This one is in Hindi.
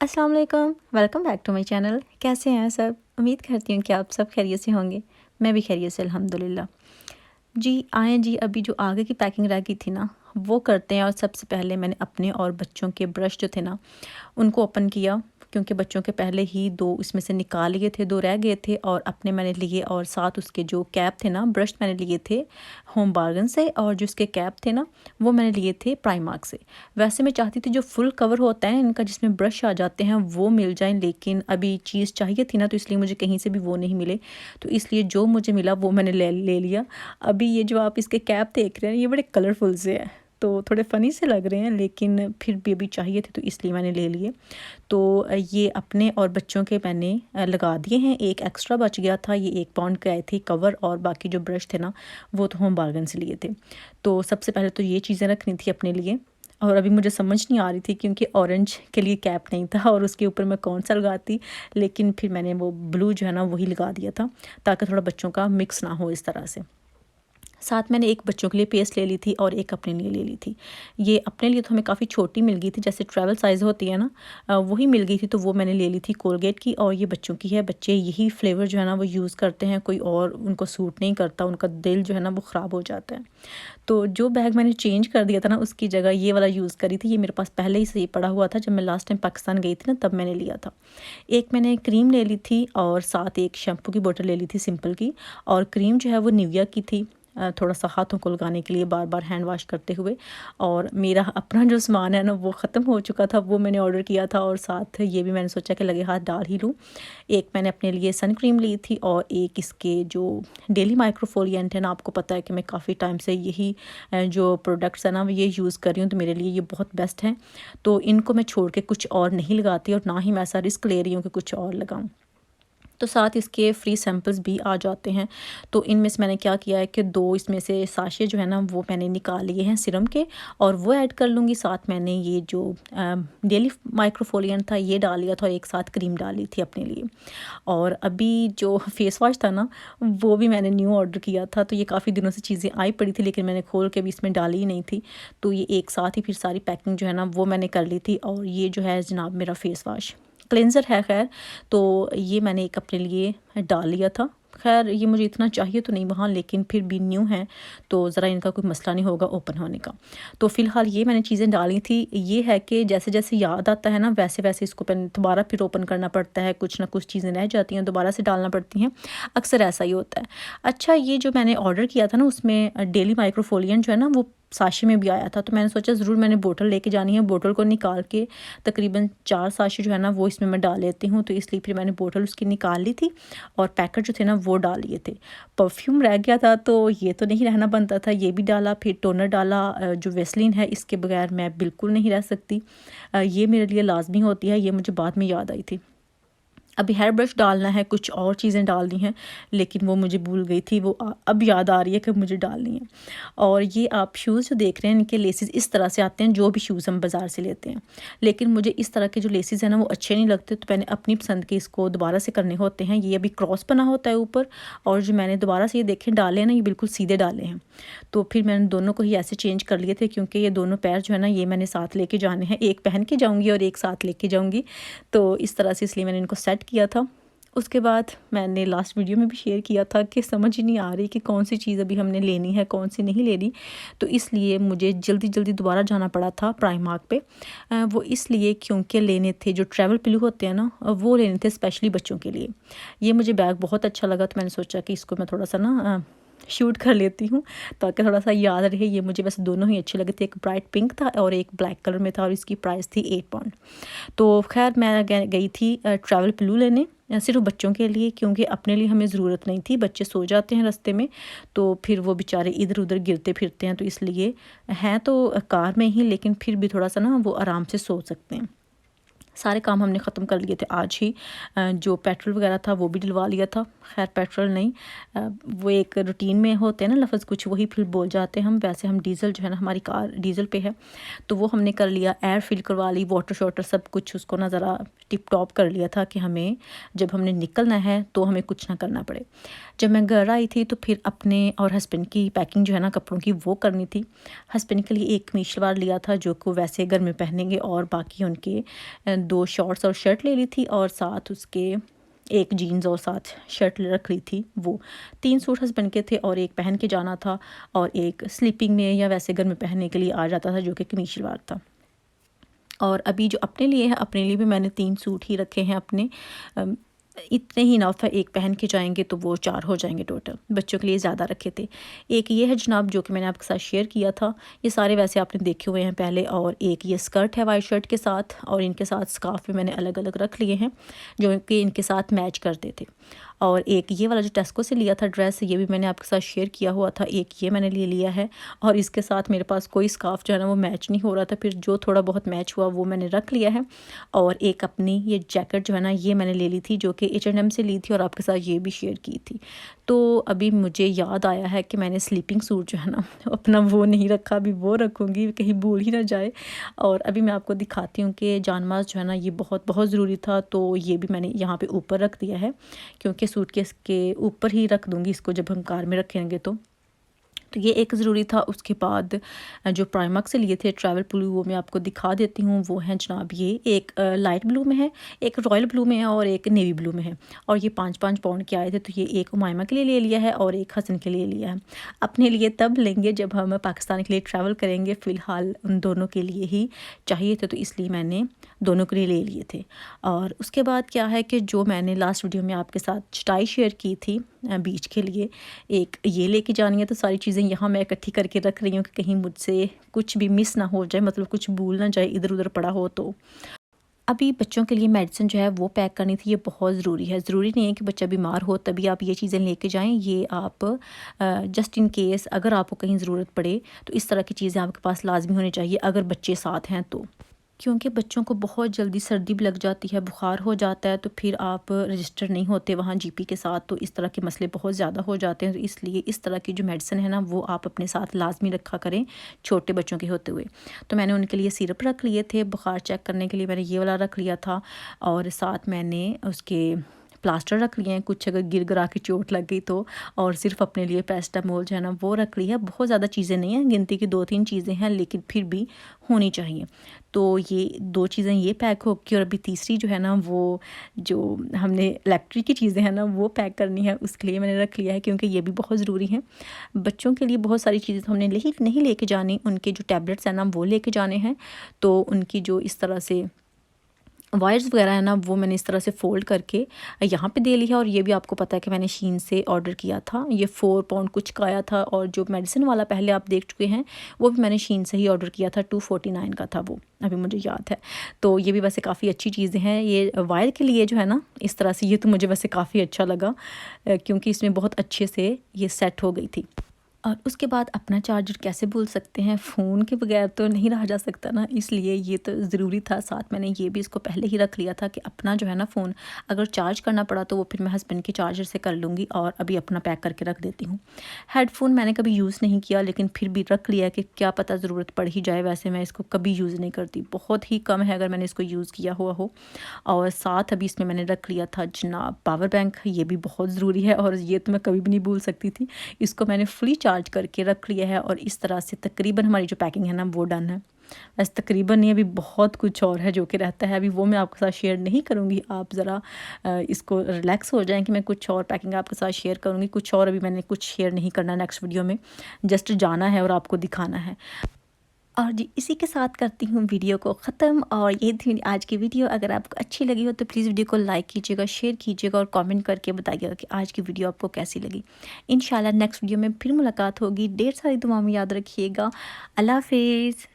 अस्सलाम वालेकुम, welcome back to my channel. कैसे हैं सब? उम्मीद करती हूँ कि आप सब खैरियत से होंगे। मैं भी खैरियत से अल्हम्दुलिल्लाह। जी आएँ जी, अभी जो आगे की पैकिंग रह गई थी ना, वो करते हैं। और सबसे पहले मैंने अपने और बच्चों के ब्रश जो थे ना, उनको ओपन किया, क्योंकि बच्चों के पहले ही 2 इसमें से निकाल लिए थे, 2 रह गए थे और अपने मैंने लिए। और साथ उसके जो कैप थे ना, ब्रश मैंने लिए थे होम बार्गन से, और जो उसके कैप थे ना, वो मैंने लिए थे प्राइमार्क से। वैसे मैं चाहती थी जो फुल कवर होता है इनका, जिसमें ब्रश आ जाते हैं, वो मिल जाएँ, लेकिन अभी चीज़ चाहिए थी ना, तो इसलिए मुझे कहीं से भी वो नहीं मिले। तो इसलिए जो मुझे मिला वो मैंने ले लिया। अभी ये जो आप इसके कैप देख रहे हैं, ये बड़े कलरफुल से हैं, तो थोड़े फ़नी से लग रहे हैं, लेकिन फिर भी अभी चाहिए थे तो इसलिए मैंने ले लिए। तो ये अपने और बच्चों के मैंने लगा दिए हैं। एक एक्स्ट्रा बच गया था, ये 1 पाउंड के आए थे कवर, और बाकी जो ब्रश थे ना, वो तो होम बार्गन से लिए थे। तो सबसे पहले तो ये चीज़ें रखनी थी अपने लिए। और अभी मुझे समझ नहीं आ रही थी, क्योंकि ऑरेंज के लिए कैप नहीं था और उसके ऊपर मैं कौन सा लगाती, लेकिन फिर मैंने वो ब्लू जो है ना, वही लगा दिया था, ताकि थोड़ा बच्चों का मिक्स ना हो इस तरह से। साथ मैंने एक बच्चों के लिए पेस्ट ले ली थी और एक अपने लिए ले ली थी। ये अपने लिए तो हमें काफ़ी छोटी मिल गई थी, जैसे ट्रैवल साइज़ होती है ना, वही मिल गई थी, तो वो मैंने ले ली थी कोलगेट की। और ये बच्चों की है, बच्चे यही फ्लेवर जो है ना वो यूज़ करते हैं, कोई और उनको सूट नहीं करता, उनका दिल जो है ना वो ख़राब हो जाता है। तो जो बैग मैंने चेंज कर दिया था ना, उसकी जगह ये वाला यूज़ करी थी। ये मेरे पास पहले ही से पड़ा हुआ था, जब मैं लास्ट टाइम पाकिस्तान गई थी ना, तब मैंने लिया था। एक मैंने क्रीम ले ली थी और साथ एक शैम्पू की बोतल ले ली थी सिंपल की। और क्रीम जो है वो निविया की थी, थोड़ा सा हाथों को लगाने के लिए बार बार हैंड वॉश करते हुए। और मेरा अपना जो सामान है ना, वो ख़त्म हो चुका था, वो मैंने ऑर्डर किया था, और साथ ये भी मैंने सोचा कि लगे हाथ डाल ही लूँ। एक मैंने अपने लिए सन क्रीम ली थी, और एक इसके जो डेली माइक्रोफोलिएंट है ना, आपको पता है कि मैं काफ़ी टाइम से यही जो प्रोडक्ट्स है ना, ये यूज़ कर रही हूँ, तो मेरे लिए ये बहुत बेस्ट हैं। तो इनको मैं छोड़ के कुछ और नहीं लगाती, और ना ही मैं ऐसा रिस्क ले रही हूँ कि कुछ और लगाऊँ। तो साथ इसके फ्री सैंपल्स भी आ जाते हैं। तो इनमें से मैंने क्या किया है कि 2 इसमें से साशे जो है ना, वो मैंने निकाल लिए हैं सिरम के, और वो ऐड कर लूँगी। साथ मैंने ये जो डेली माइक्रोफोलिएंट था, ये डाल लिया था, और एक साथ क्रीम डाली थी अपने लिए। और अभी जो फेस वॉश था ना, वो भी मैंने न्यू ऑर्डर किया था। तो ये काफ़ी दिनों से चीज़ें आई पड़ी थी, लेकिन मैंने खोल के भी इसमें डाली ही नहीं थी। तो ये एक साथ ही फिर सारी पैकिंग जो है ना, वो मैंने कर ली थी। और ये जो है जनाब मेरा फेस वॉश क्लेंज़र है खैर, तो ये मैंने एक अपने लिए डाल लिया था। खैर ये मुझे इतना चाहिए तो नहीं वहाँ, लेकिन फिर भी न्यू है, तो ज़रा इनका कोई मसला नहीं होगा ओपन होने का। तो फ़िलहाल ये मैंने चीज़ें डाली थी। ये है कि जैसे जैसे याद आता है ना, वैसे वैसे इसको दोबारा फिर ओपन करना पड़ता है, कुछ ना कुछ चीज़ें रह जाती हैं, दोबारा से डालना पड़ती हैं, अक्सर ऐसा ही होता है। अच्छा, ये जो मैंने ऑर्डर किया था ना, उसमें डेली माइक्रोफोलिएंट जो है ना, वो साशे में भी आया था। तो मैंने सोचा ज़रूर मैंने बोतल लेके जानी है, बोतल को निकाल के तकरीबन 4 साशे जो है ना, वो इसमें मैं डाल लेती हूँ। तो इसलिए फिर मैंने बोतल उसकी निकाल ली थी, और पैकेट जो थे ना, वो डाल लिए थे। परफ्यूम रह गया था, तो ये तो नहीं रहना बनता था, ये भी डाला। फिर टोनर डाला, जो वेसलीन है, इसके बगैर मैं बिल्कुल नहीं रह सकती। ये मेरे लिए लाजमी होती है, ये मुझे बाद में याद आई थी। अभी हेयर ब्रश डालना है, कुछ और चीज़ें डालनी हैं, लेकिन वो मुझे भूल गई थी, वो अब याद आ रही है कि मुझे डालनी है। और ये आप शूज़ जो देख रहे हैं, इनके लेसेस इस तरह से आते हैं, जो भी शूज़ हम बाज़ार से लेते हैं। लेकिन मुझे इस तरह के जो लेसेस हैं ना, वो अच्छे नहीं लगते, तो मैंने अपनी पसंद के इसको दोबारा से करने होते हैं। ये अभी क्रॉस बना होता है ऊपर, और जो मैंने दोबारा से ये देखे डाले हैं ना, ये बिल्कुल सीधे डाले हैं। तो फिर मैंने दोनों को ही ऐसे चेंज कर लिए थे, क्योंकि ये दोनों पैर जो है ना, ये मैंने साथ लेके जाने हैं, एक पहन के जाऊँगी और एक साथ लेके जाऊँगी। तो इस तरह से इसलिए मैंने इनको सेट किया था। उसके बाद मैंने लास्ट वीडियो में भी शेयर किया था कि समझ ही नहीं आ रही कि कौन सी चीज़ अभी हमने लेनी है, कौन सी नहीं लेनी। तो इसलिए मुझे जल्दी जल्दी दोबारा जाना पड़ा था प्राइमार्क पे। वो इसलिए क्योंकि लेने थे जो ट्रैवल पिलो होते हैं ना, वो लेने थे स्पेशली बच्चों के लिए। ये मुझे बैग बहुत अच्छा लगा, तो मैंने सोचा कि इसको मैं थोड़ा सा ना शूट कर लेती हूँ, ताकि थोड़ा सा याद रहे। ये मुझे वैसे दोनों ही अच्छे लगे थे, एक ब्राइट पिंक था और एक ब्लैक कलर में था, और इसकी प्राइस थी 8 पाउंड। तो खैर मैं गई थी ट्रैवल पिलो लेने, सिर्फ बच्चों के लिए, क्योंकि अपने लिए हमें ज़रूरत नहीं थी। बच्चे सो जाते हैं रास्ते में, तो फिर वो बेचारे इधर उधर गिरते फिरते हैं, तो इसलिए हैं तो कार में ही, लेकिन फिर भी थोड़ा सा ना वो आराम से सो सकते हैं। सारे काम हमने ख़त्म कर लिए थे आज ही। जो पेट्रोल वगैरह था वो भी डलवा लिया था। खैर पेट्रोल नहीं, वो एक रूटीन में होते हैं ना लफ्ज़, कुछ वही फिर बोल जाते हैं हम। वैसे हम डीज़ल जो है ना, हमारी कार डीज़ल पे है, तो वो हमने कर लिया। एयर फिल करवा ली, वाटर शॉटर सब कुछ उसको ना ज़रा टिप टॉप कर लिया था, कि हमें जब हमने निकलना है तो हमें कुछ ना करना पड़े। जब मैं घर आई थी तो फिर अपने और हस्बैंड की पैकिंग जो है ना कपड़ों की वो करनी थी। हस्बैंड के लिए एक कमीज शलवार लिया था जो को वैसे घर में पहनेंगे, और बाकी उनके 2 शॉर्ट्स और शर्ट ले ली थी, और साथ उसके एक जीन्स और साथ शर्ट रख ली थी। वो 3 सूट हस्बैंड के थे और एक पहन के जाना था, और एक स्लीपिंग में या वैसे घर में पहनने के लिए आ जाता था जो कि कमीज शलवार था। और अभी जो अपने लिए है, अपने लिए भी मैंने 3 सूट ही रखे हैं अपने। इतने ही इनफ है, एक पहन के जाएंगे तो वो 4 हो जाएंगे टोटल। बच्चों के लिए ज़्यादा रखे थे। एक ये है जनाब जो कि मैंने आपके साथ शेयर किया था, ये सारे वैसे आपने देखे हुए हैं पहले। और एक ये स्कर्ट है वाइट शर्ट के साथ, और इनके साथ स्कार्फ भी मैंने अलग अलग रख लिए हैं जो कि इनके साथ मैच करते थे। और एक ये वाला जो टेस्को से लिया था ड्रेस, ये भी मैंने आपके साथ शेयर किया हुआ था। एक ये मैंने ले लिया है, और इसके साथ मेरे पास कोई स्कार्फ जो है ना वो मैच नहीं हो रहा था, फिर जो थोड़ा बहुत मैच हुआ वो मैंने रख लिया है। और एक अपनी ये जैकेट जो है ना ये मैंने ले ली थी जो कि H&M से ली थी, और आपके साथ ये भी शेयर की थी। तो अभी मुझे याद आया है कि मैंने स्लीपिंग सूट जो है ना अपना वो नहीं रखा, अभी वो रखूँगी, कहीं भूल ही ना जाए। और अभी मैं आपको दिखाती हूँ कि जानमाज़ जो है ना ये बहुत बहुत ज़रूरी था, तो ये भी मैंने यहाँ पे ऊपर रख दिया है, क्योंकि सूटकेस के ऊपर ही रख दूँगी इसको जब हम कार में रखेंगे तो ये एक ज़रूरी था। उसके बाद जो प्राइमर्क से लिए थे ट्रैवल ब्लू, वो मैं आपको दिखा देती हूँ। वो हैं जनाब ये एक लाइट ब्लू में है, एक रॉयल ब्लू में है, और एक नेवी ब्लू में है। और ये 5-5 पाउंड के आए थे, तो ये एक उमायमा के लिए ले लिया है और एक हसन के लिए लिया है। अपने लिए तब लेंगे जब हम पाकिस्तान के लिए ट्रैवल करेंगे, फ़िलहाल उन दोनों के लिए ही चाहिए थे, तो इसलिए मैंने दोनों के लिए ले लिए थे। और उसके बाद क्या है कि जो मैंने लास्ट वीडियो में आपके साथ चटाई शेयर की थी बीच के लिए, एक ये लेके जानी है, तो सारी चीज़ें यहाँ मैं इकट्ठी करके रख रही हूँ कि कहीं मुझसे कुछ भी मिस ना हो जाए, मतलब कुछ भूल ना जाए, इधर उधर पड़ा हो। तो अभी बच्चों के लिए मेडिसिन जो है वो पैक करनी थी, ये बहुत ज़रूरी है। ज़रूरी नहीं है कि बच्चा बीमार हो तभी आप ये चीज़ें लेके जाएं, ये आप जस्ट इन केस अगर आपको कहीं ज़रूरत पड़े तो इस तरह की चीज़ें आपके पास लाजमी होनी चाहिए अगर बच्चे साथ हैं तो। क्योंकि बच्चों को बहुत जल्दी सर्दी भी लग जाती है, बुखार हो जाता है, तो फिर आप रजिस्टर नहीं होते वहाँ जीपी के साथ, तो इस तरह के मसले बहुत ज़्यादा हो जाते हैं। तो इसलिए इस तरह की जो मेडिसिन है ना वो आप अपने साथ लाजमी रखा करें छोटे बच्चों के होते हुए। तो मैंने उनके लिए सिरप रख लिए थे, बुखार चेक करने के लिए मैंने ये वाला रख लिया था, और साथ मैंने उसके प्लास्टर रख लिए हैं, कुछ अगर गिर गिरा के चोट लग गई तो। और सिर्फ अपने लिए पैरासिटामोल जो है ना वो रख ली है। बहुत ज़्यादा चीज़ें नहीं हैं, गिनती की 2-3 चीज़ें हैं, लेकिन फिर भी होनी चाहिए। तो ये 2 चीज़ें ये पैक हो गई, और अभी तीसरी जो है ना वो जो हमने इलेक्ट्रिक की चीज़ें हैं ना वो पैक करनी है, उसके लिए मैंने रख लिया है, क्योंकि ये भी बहुत ज़रूरी है। बच्चों के लिए बहुत सारी चीज़ें तो हमने नहीं लेके जानी, उनके जो टैबलेट्स हैं ना वो लेके जाने हैं। तो उनकी जो इस तरह से वायर्स वगैरह है ना वो मैंने इस तरह से फ़ोल्ड करके यहाँ पे दे लिया। और ये भी आपको पता है कि मैंने शीन से ऑर्डर किया था, ये 4 पाउंड कुछ का आया था। और जो मेडिसिन वाला पहले आप देख चुके हैं वो भी मैंने शीन से ही ऑर्डर किया था, 249 का था वो, अभी मुझे याद है। तो ये भी वैसे काफ़ी अच्छी चीज़ें हैं। ये वायर के लिए जो है ना इस तरह से, ये तो मुझे वैसे काफ़ी अच्छा लगा, क्योंकि इसमें बहुत अच्छे से ये सेट हो गई थी। और उसके बाद अपना चार्जर कैसे भूल सकते हैं, फ़ोन के बगैर तो नहीं रहा जा सकता ना, इसलिए ये तो ज़रूरी था। साथ मैंने ये भी इसको पहले ही रख लिया था कि अपना जो है ना फ़ोन अगर चार्ज करना पड़ा तो वो फिर मैं हस्बैंड के चार्जर से कर लूँगी। और अभी अपना पैक करके रख देती हूँ। हेडफ़ोन मैंने कभी यूज़ नहीं किया, लेकिन फिर भी रख लिया कि क्या पता ज़रूरत पड़ ही जाए। वैसे मैं इसको कभी यूज़ नहीं करती, बहुत ही कम है अगर मैंने इसको यूज़ किया हुआ हो। और साथ अभी इसमें मैंने रख लिया था जनाब पावर बैंक, ये भी बहुत ज़रूरी है, और ये तो मैं कभी भी नहीं भूल सकती थी। इसको मैंने फुली चार्ज करके रख लिया है, और इस तरह से तकरीबन हमारी जो पैकिंग है ना वो डन है। बस तकरीबन नहीं, अभी बहुत कुछ और है जो कि रहता है, अभी वो मैं आपके साथ शेयर नहीं करूँगी। आप ज़रा इसको रिलैक्स हो जाएं कि मैं कुछ और पैकिंग आपके साथ शेयर करूँगी। कुछ और अभी मैंने कुछ शेयर नहीं करना नेक्स्ट वीडियो में, जस्ट जाना है और आपको दिखाना है। और जी इसी के साथ करती हूँ वीडियो को ख़त्म। और ये थी मेरी आज की वीडियो। अगर आपको अच्छी लगी हो तो प्लीज़ वीडियो को लाइक कीजिएगा, शेयर कीजिएगा, और कमेंट करके बताइएगा कि आज की वीडियो आपको कैसी लगी। इंशाल्लाह नेक्स्ट वीडियो में फिर मुलाकात होगी। ढेर सारी दुआ में याद रखिएगा। अल्लाह हाफिज़।